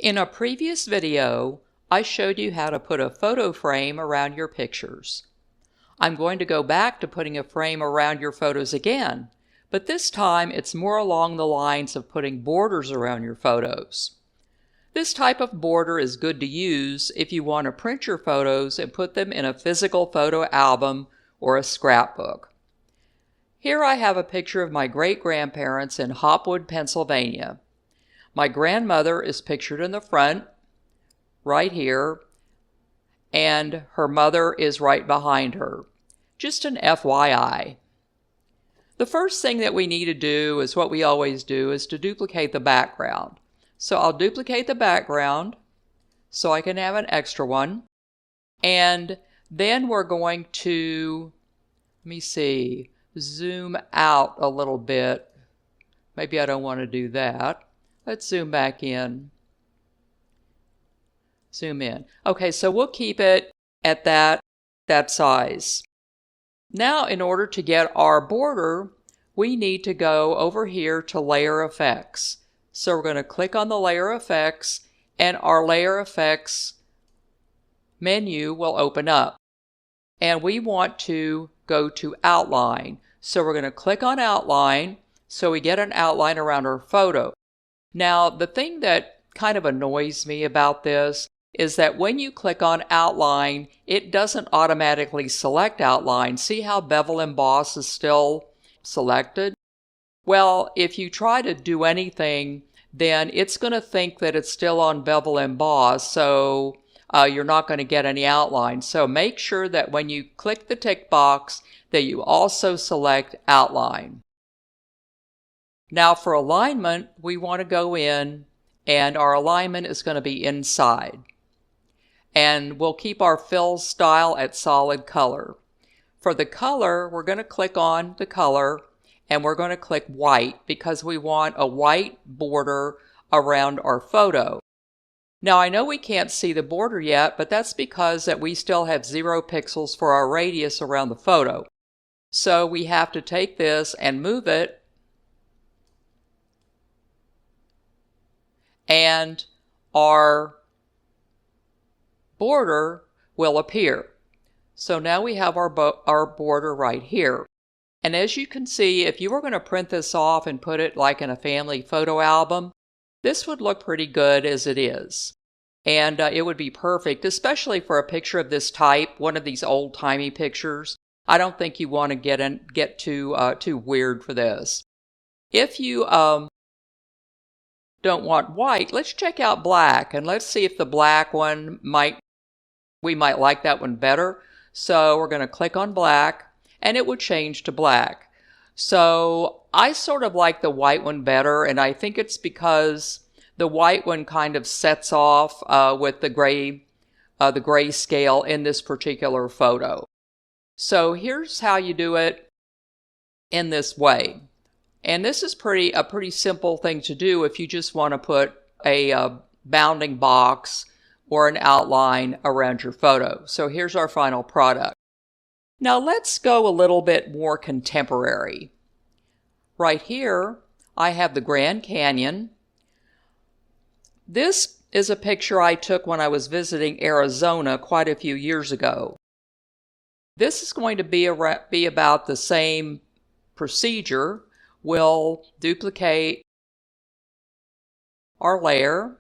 In a previous video, I showed you how to put a photo frame around your pictures. I'm going to go back to putting a frame around your photos again, but this time it's more along the lines of putting borders around your photos. This type of border is good to use if you want to print your photos and put them in a physical photo album or a scrapbook. Here I have a picture of my great-grandparents in Hopwood, Pennsylvania. My grandmother is pictured in the front, right here, and her mother is right behind her. Just an FYI. The first thing that we need to do is what we always do, is to duplicate the background. So I'll duplicate the background so I can have an extra one. And then we're going to, let me see, zoom out a little bit. Maybe I don't want to do that. Let's zoom back in. Zoom in. Okay, so we'll keep it at that size. Now, in order to get our border, we need to go over here to Layer Effects. So we're going to click on the Layer Effects, and our Layer Effects menu will open up. And we want to go to Outline. So we're going to click on Outline, so we get an outline around our photo. Now, the thing that kind of annoys me about this is that when you click on Outline, it doesn't automatically select Outline. See how Bevel Emboss is still selected? Well, if you try to do anything, then it's going to think that it's still on Bevel Emboss, so you're not going to get any outline. So make sure that when you click the tick box, that you also select Outline. Now for alignment, we want to go in, and our alignment is going to be inside. And we'll keep our fill style at solid color. For the color, we're going to click on the color, and we're going to click white because we want a white border around our photo. Now I know we can't see the border yet, but that's because that we still have 0 pixels for our radius around the photo. So we have to take this and move it, and our border will appear. So now we have our border right here. And as you can see, if you were going to print this off and put it like in a family photo album, this would look pretty good as it is. And it would be perfect, especially for a picture of this type, one of these old-timey pictures. I don't think you want to get too weird for this. If you don't want white, let's check out black, and let's see if the black one we might like that one better. So we're going to click on black, and it would change to black. So I sort of like the white one better, and I think it's because the white one kind of sets off with the gray scale in this particular photo. So here's how you do it in this way. And this is a pretty simple thing to do if you just want to put a bounding box or an outline around your photo. So here's our final product. Now let's go a little bit more contemporary. Right here, I have the Grand Canyon. This is a picture I took when I was visiting Arizona quite a few years ago. This is going to be about the same procedure. We'll duplicate our layer,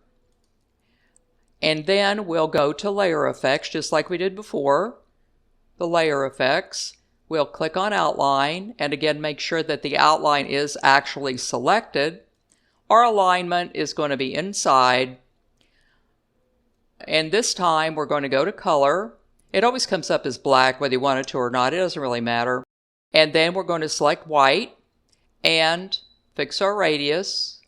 and then we'll go to Layer Effects just like we did before. The Layer Effects, we'll click on Outline, and again make sure that the outline is actually selected. Our alignment is going to be inside, and this time we're going to go to Color. It always comes up as black whether you want it to or not, it doesn't really matter. And then we're going to select white and fix our radius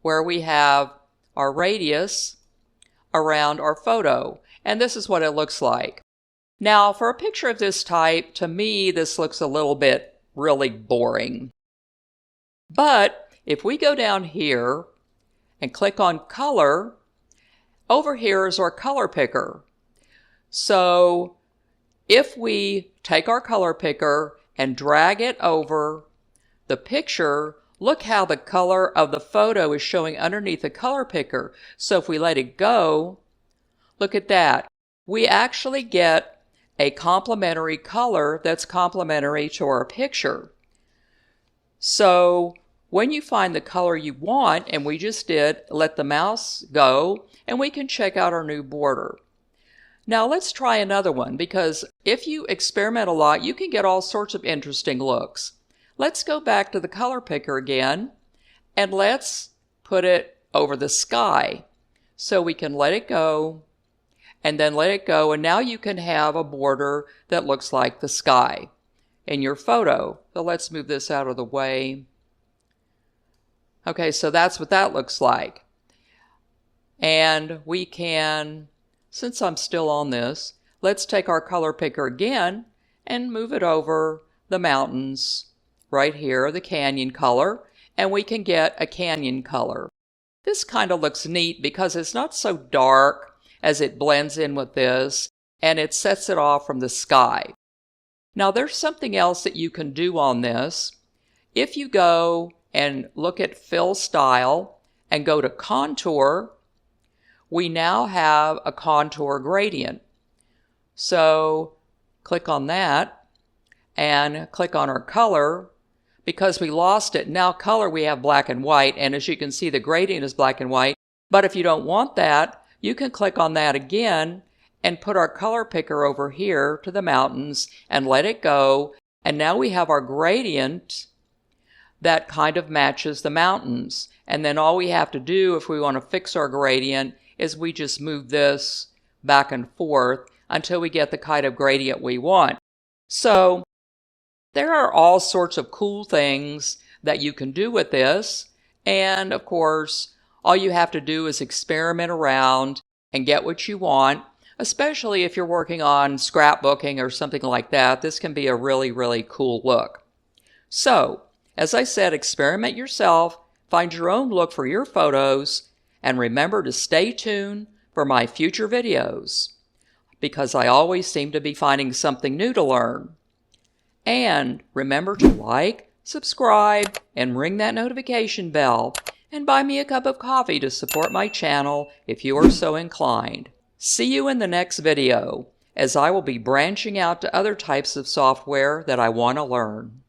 where we have our radius around our photo. And this is what it looks like. Now for a picture of this type, to me this looks a little bit really boring. But if we go down here and click on Color, over here is our color picker. So if we take our color picker and drag it over the picture, look how the color of the photo is showing underneath the color picker. So if we let it go, look at that. We actually get a complementary color that's complementary to our picture. So when you find the color you want, and we just did, let the mouse go, and we can check out our new border. Now let's try another one, because if you experiment a lot, you can get all sorts of interesting looks. Let's go back to the color picker again, and let's put it over the sky. So we can let it go, and then let it go, and now you can have a border that looks like the sky in your photo. So let's move this out of the way. Okay, so that's what that looks like. And we can, since I'm still on this, let's take our color picker again and move it over the mountains right here, the canyon color, and we can get a canyon color. This kind of looks neat because it's not so dark as it blends in with this, and it sets it off from the sky. Now there's something else that you can do on this. If you go and look at Fill Style and go to Contour, we now have a contour gradient. So click on that and click on our color. Because we lost it, now color we have black and white, and as you can see the gradient is black and white. But if you don't want that, you can click on that again and put our color picker over here to the mountains and let it go, and now we have our gradient that kind of matches the mountains. And then all we have to do if we want to fix our gradient is we just move this back and forth until we get the kind of gradient we want. So there are all sorts of cool things that you can do with this, and of course all you have to do is experiment around and get what you want. Especially if you're working on scrapbooking or something like that, this can be a really, really cool look. So, as I said, experiment yourself, find your own look for your photos, and remember to stay tuned for my future videos, because I always seem to be finding something new to learn. And remember to like, subscribe, and ring that notification bell, and buy me a cup of coffee to support my channel if you are so inclined. See you in the next video, as I will be branching out to other types of software that I want to learn.